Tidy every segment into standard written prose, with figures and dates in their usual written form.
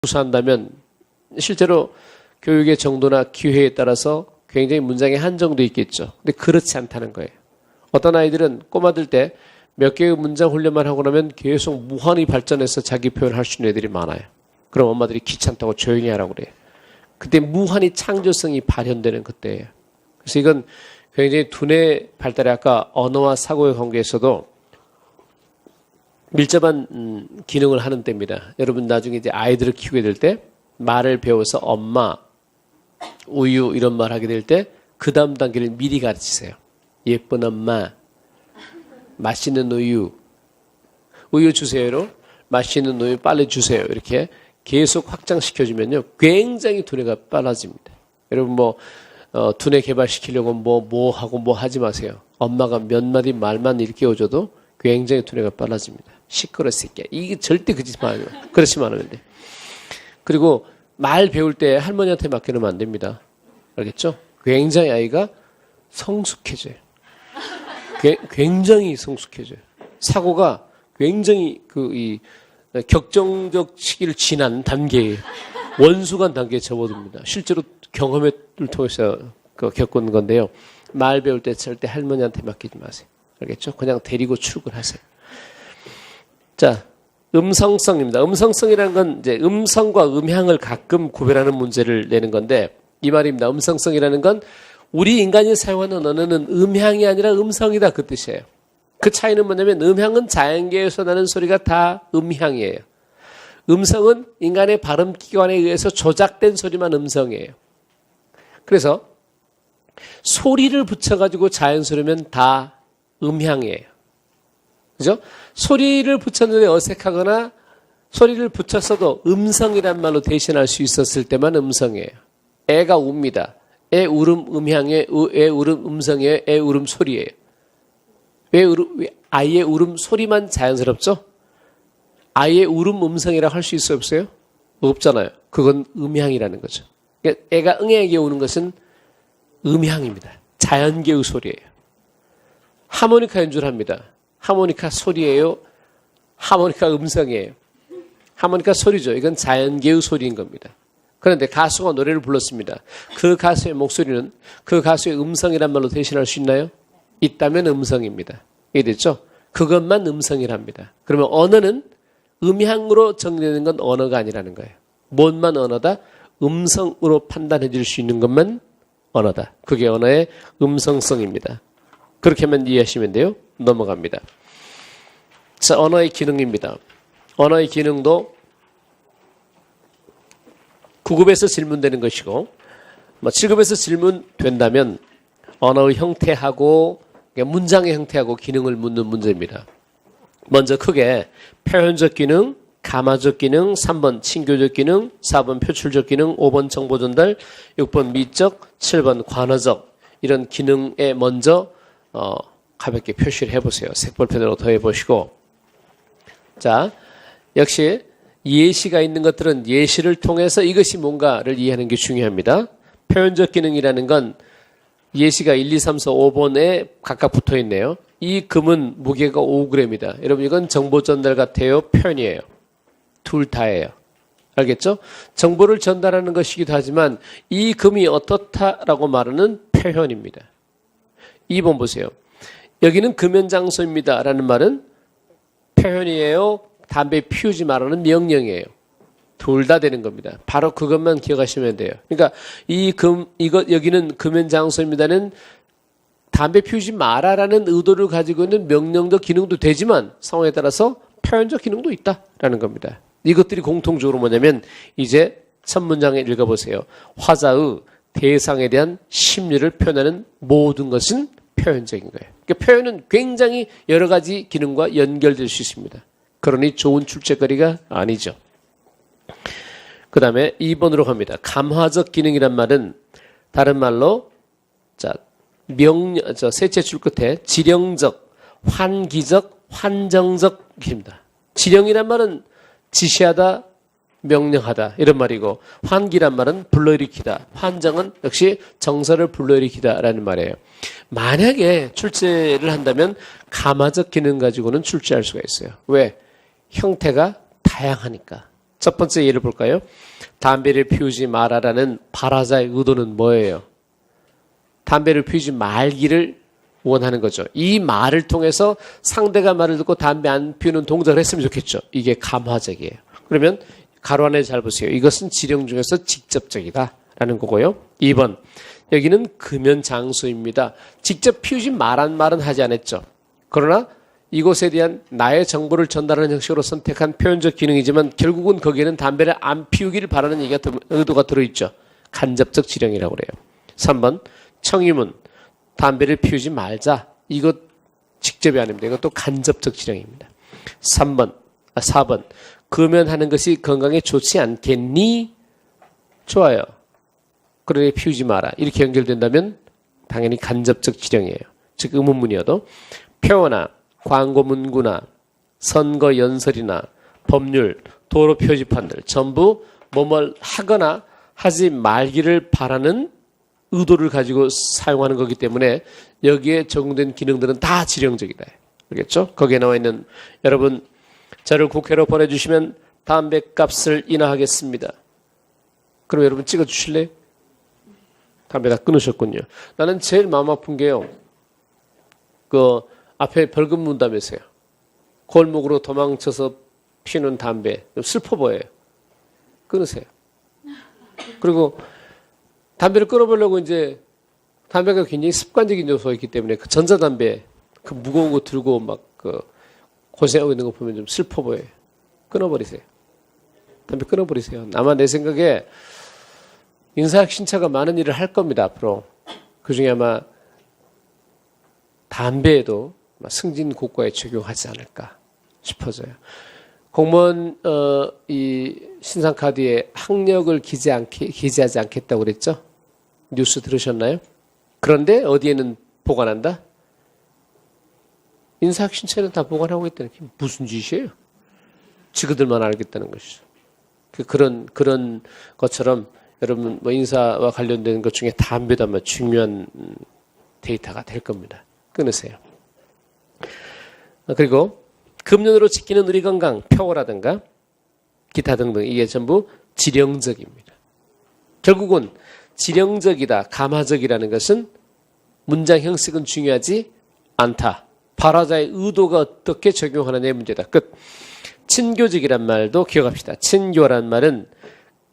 구사한다면 실제로 교육의 정도나 기회에 따라서 굉장히 문장의 한정도 있겠죠. 근데 그렇지 않다는 거예요. 어떤 아이들은 꼬마들 때 몇 개의 문장 훈련만 하고 나면 계속 무한히 발전해서 자기 표현을 할 수 있는 애들이 많아요. 그럼 엄마들이 귀찮다고 조용히 하라고 그래요. 그때 무한히 창조성이 발현되는 그때예요. 그래서 이건 굉장히 두뇌 발달이 아까 언어와 사고의 관계에서도 밀접한 기능을 하는 때입니다. 여러분 나중에 이제 아이들을 키우게 될 때 말을 배워서 엄마, 우유 이런 말 하게 될 때 그 다음 단계를 미리 가르치세요. 예쁜 엄마, 맛있는 우유, 우유 주세요로 맛있는 우유 빨리 주세요. 이렇게 계속 확장시켜주면요. 굉장히 두뇌가 빨라집니다. 여러분 두뇌 개발시키려고 뭐 하고 뭐 하지 마세요. 엄마가 몇 마디 말만 일깨워줘도 굉장히 두뇌가 빨라집니다. 시끄러 새끼야. 이게 절대 그렇지만 하면 돼. 그리고 말 배울 때 할머니한테 맡겨놓으면 안 됩니다. 알겠죠? 굉장히 아이가 성숙해져요. 굉장히 성숙해져요. 사고가 굉장히 격정적 시기를 지난 단계에 원수간 단계에 접어듭니다. 실제로 경험을 통해서 겪은 건데요. 말 배울 때 절대 할머니한테 맡기지 마세요. 알겠죠? 그냥 데리고 출근하세요. 자, 음성성입니다. 음성성이라는 건 이제 음성과 음향을 가끔 구별하는 문제를 내는 건데 이 말입니다. 음성성이라는 건 우리 인간이 사용하는 언어는 음향이 아니라 음성이다 그 뜻이에요. 그 차이는 뭐냐면 음향은 자연계에서 나는 소리가 다 음향이에요. 음성은 인간의 발음기관에 의해서 조작된 소리만 음성이에요. 그래서 소리를 붙여가지고 자연스러우면 다 음향이에요. 그죠? 소리를 붙였는데 어색하거나 소리를 붙였어도 음성이란 말로 대신할 수 있었을 때만 음성이에요. 애가 웁니다. 애 울음 음향이에요. 애 울음 음성이에요. 애 울음 소리예요. 왜 아이의 울음 소리만 자연스럽죠? 아이의 울음 음성이라고 할 수 있어요? 없어요? 없잖아요. 그건 음향이라는 거죠. 그러니까 애가 응애에게 우는 것은 음향입니다. 자연계의 소리예요. 하모니카 연주를 합니다. 하모니카 소리예요? 하모니카 음성이에요? 하모니카 소리죠. 이건 자연계의 소리인 겁니다. 그런데 가수가 노래를 불렀습니다. 그 가수의 목소리는 그 가수의 음성이란 말로 대신할 수 있나요? 있다면 음성입니다. 이해됐죠? 그것만 음성이랍니다. 그러면 언어는 음향으로 정리되는 건 언어가 아니라는 거예요. 뭔만 언어다? 음성으로 판단해 줄 수 있는 것만 언어다. 그게 언어의 음성성입니다. 그렇게만 이해하시면 돼요. 넘어갑니다. 자, 언어의 기능입니다. 언어의 기능도 구급에서 질문되는 것이고 7급에서 질문된다면 언어의 형태하고 문장의 형태하고 기능을 묻는 문제입니다. 먼저 크게 표현적 기능, 감화적 기능, 3번 친교적 기능, 4번 표출적 기능, 5번 정보 전달, 6번 미적, 7번 관어적 이런 기능에 먼저 가볍게 표시를 해보세요. 색볼펜으로 더해보시고 자 역시 예시가 있는 것들은 예시를 통해서 이것이 뭔가를 이해하는 게 중요합니다. 표현적 기능이라는 건 예시가 1, 2, 3, 4, 5번에 각각 붙어 있네요. 이 금은 무게가 5g이다. 여러분 이건 정보 전달 같아요? 표현이에요? 둘 다예요. 알겠죠? 정보를 전달하는 것이기도 하지만 이 금이 어떻다라고 말하는 표현입니다. 2번 보세요. 여기는 금연장소입니다. 라는 말은 표현이에요? 담배 피우지 말라는 명령이에요. 둘 다 되는 겁니다. 바로 그것만 기억하시면 돼요. 그러니까 여기는 금연장소입니다는 담배 피우지 마라라는 의도를 가지고 있는 명령도 기능도 되지만 상황에 따라서 표현적 기능도 있다라는 겁니다. 이것들이 공통적으로 뭐냐면 이제 첫 문장에 읽어보세요. 화자의 대상에 대한 심리를 표현하는 모든 것은 표현적인 거예요. 그러니까 표현은 굉장히 여러 가지 기능과 연결될 수 있습니다. 그러니 좋은 출제거리가 아니죠. 그 다음에 2번으로 갑니다. 감화적 기능이란 말은 다른 말로 셋째 줄 끝에 지령적, 환기적, 환정적 입니다. 지령이란 말은 지시하다, 명령하다 이런 말이고 환기란 말은 불러일으키다, 환정은 역시 정서를 불러일으키다라는 말이에요. 만약에 출제를 한다면 감화적 기능 가지고는 출제할 수가 있어요. 왜? 형태가 다양하니까. 첫 번째 예를 볼까요? 담배를 피우지 마라라는 발화자의 의도는 뭐예요? 담배를 피우지 말기를 원하는 거죠. 이 말을 통해서 상대가 말을 듣고 담배 안 피우는 동작을 했으면 좋겠죠. 이게 감화적이에요. 그러면 가로 안에 잘 보세요. 이것은 지령 중에서 직접적이다라는 거고요. 2번, 여기는 금연 장소입니다. 직접 피우지 말란 말은 하지 않았죠. 그러나 이곳에 대한 나의 정보를 전달하는 형식으로 선택한 표현적 기능이지만 결국은 거기에는 담배를 안 피우기를 바라는 의도가 들어있죠. 간접적 지령이라고 그래요. 3번, 청유문, 담배를 피우지 말자. 이것 직접이 아닙니다. 이것도 간접적 지령입니다. 4번, 금연하는 것이 건강에 좋지 않겠니? 좋아요. 그러니 피우지 마라. 이렇게 연결된다면 당연히 간접적 지령이에요. 즉 의문문이어도 표어나 광고 문구나 선거 연설이나 법률, 도로 표지판들 전부 뭐뭘 하거나 하지 말기를 바라는 의도를 가지고 사용하는 거기 때문에 여기에 적용된 기능들은 다 지령적이다. 알겠죠? 거기에 나와 있는 여러분 저를 국회로 보내주시면 담배값을 인하하겠습니다. 그럼 여러분 찍어주실래요? 담배 다 끊으셨군요. 나는 제일 마음 아픈 게요. 그 앞에 벌금 문다면서요. 골목으로 도망쳐서 피우는 담배. 슬퍼 보여요. 끊으세요. 그리고 담배를 끊어보려고 이제 담배가 굉장히 습관적인 요소이기 때문에 그 전자담배 그 무거운 거 들고 막 그 고생하고 있는 거 보면 좀 슬퍼 보여요. 끊어버리세요. 담배 끊어버리세요. 아마 내 생각에 인사혁신처가 많은 일을 할 겁니다. 앞으로. 그중에 아마 담배에도 승진 국가에 적용하지 않을까 싶어져요. 공무원 이 신상카드에 학력을 기재하지 않겠다고 그랬죠? 뉴스 들으셨나요? 그런데 어디에는 보관한다? 인사혁신처는 다 보관하고 있다는 게 무슨 짓이에요? 지그들만 알겠다는 것이죠. 그런 것처럼 여러분 뭐 인사와 관련된 것 중에 담배도 아마 중요한 데이터가 될 겁니다. 끊으세요. 그리고 금연으로 지키는 우리 건강, 표어라든가 기타 등등 이게 전부 지령적입니다. 결국은 지령적이다, 감화적이라는 것은 문장 형식은 중요하지 않다. 발화자의 의도가 어떻게 적용하느냐의 문제다. 끝. 친교적이란 말도 기억합시다. 친교란 말은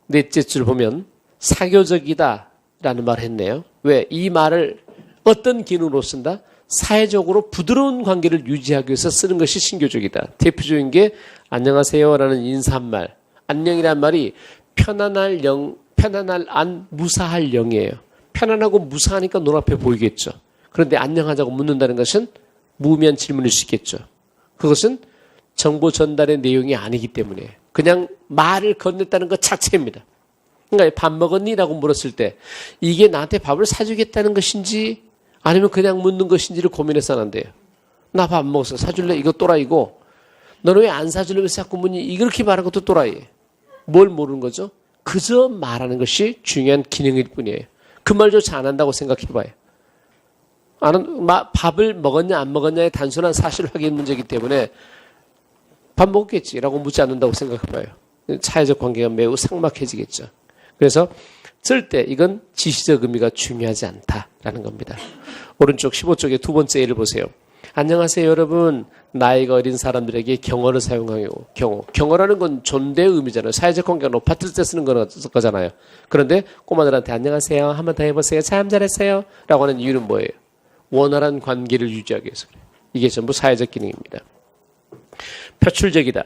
넷째 줄 보면 사교적이다 라는 말을 했네요. 왜? 이 말을 어떤 기능으로 쓴다? 사회적으로 부드러운 관계를 유지하기 위해서 쓰는 것이 신교적이다. 대표적인 게 안녕하세요라는 인사말. 안녕이란 말이 편안할 안, 무사할 영이에요. 편안하고 무사하니까 눈앞에 보이겠죠. 그런데 안녕하자고 묻는다는 것은 무의미한 질문일 수 있겠죠. 그것은 정보 전달의 내용이 아니기 때문에 그냥 말을 건넸다는 것 자체입니다. 그러니까 밥 먹었니? 라고 물었을 때 이게 나한테 밥을 사주겠다는 것인지 아니면 그냥 묻는 것인지를 고민해서는 안 돼요. 나 밥 먹었어. 사줄래? 이거 또라이고 너는 왜 안 사주려면서 자꾸 묻니? 이렇게 말하는 것도 또라이예요. 뭘 모르는 거죠? 그저 말하는 것이 중요한 기능일 뿐이에요. 그 말조차 안 한다고 생각해봐요. 밥을 먹었냐 안 먹었냐의 단순한 사실 확인 문제이기 때문에 밥 먹겠지라고 묻지 않는다고 생각해봐요. 사회적 관계가 매우 삭막해지겠죠. 그래서 절대 이건 지시적 의미가 중요하지 않다라는 겁니다. 오른쪽 15쪽의 두 번째 예를 보세요. 안녕하세요 여러분. 나이가 어린 사람들에게 경어를 사용하요. 경어라는 건 존대의 의미잖아요. 사회적 관계가 높아질 때 쓰는 거잖아요. 그런데 꼬마들한테 안녕하세요. 한 번 더 해보세요. 참 잘했어요. 라고 하는 이유는 뭐예요? 원활한 관계를 유지하기 위해서 그래요. 이게 전부 사회적 기능입니다. 표출적이다.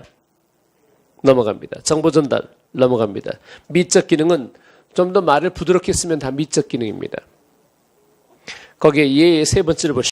넘어갑니다. 정보 전달 넘어갑니다. 미적 기능은 좀 더 말을 부드럽게 쓰면 다 미적 기능입니다. 거기에 예의 세 번째를 보시죠.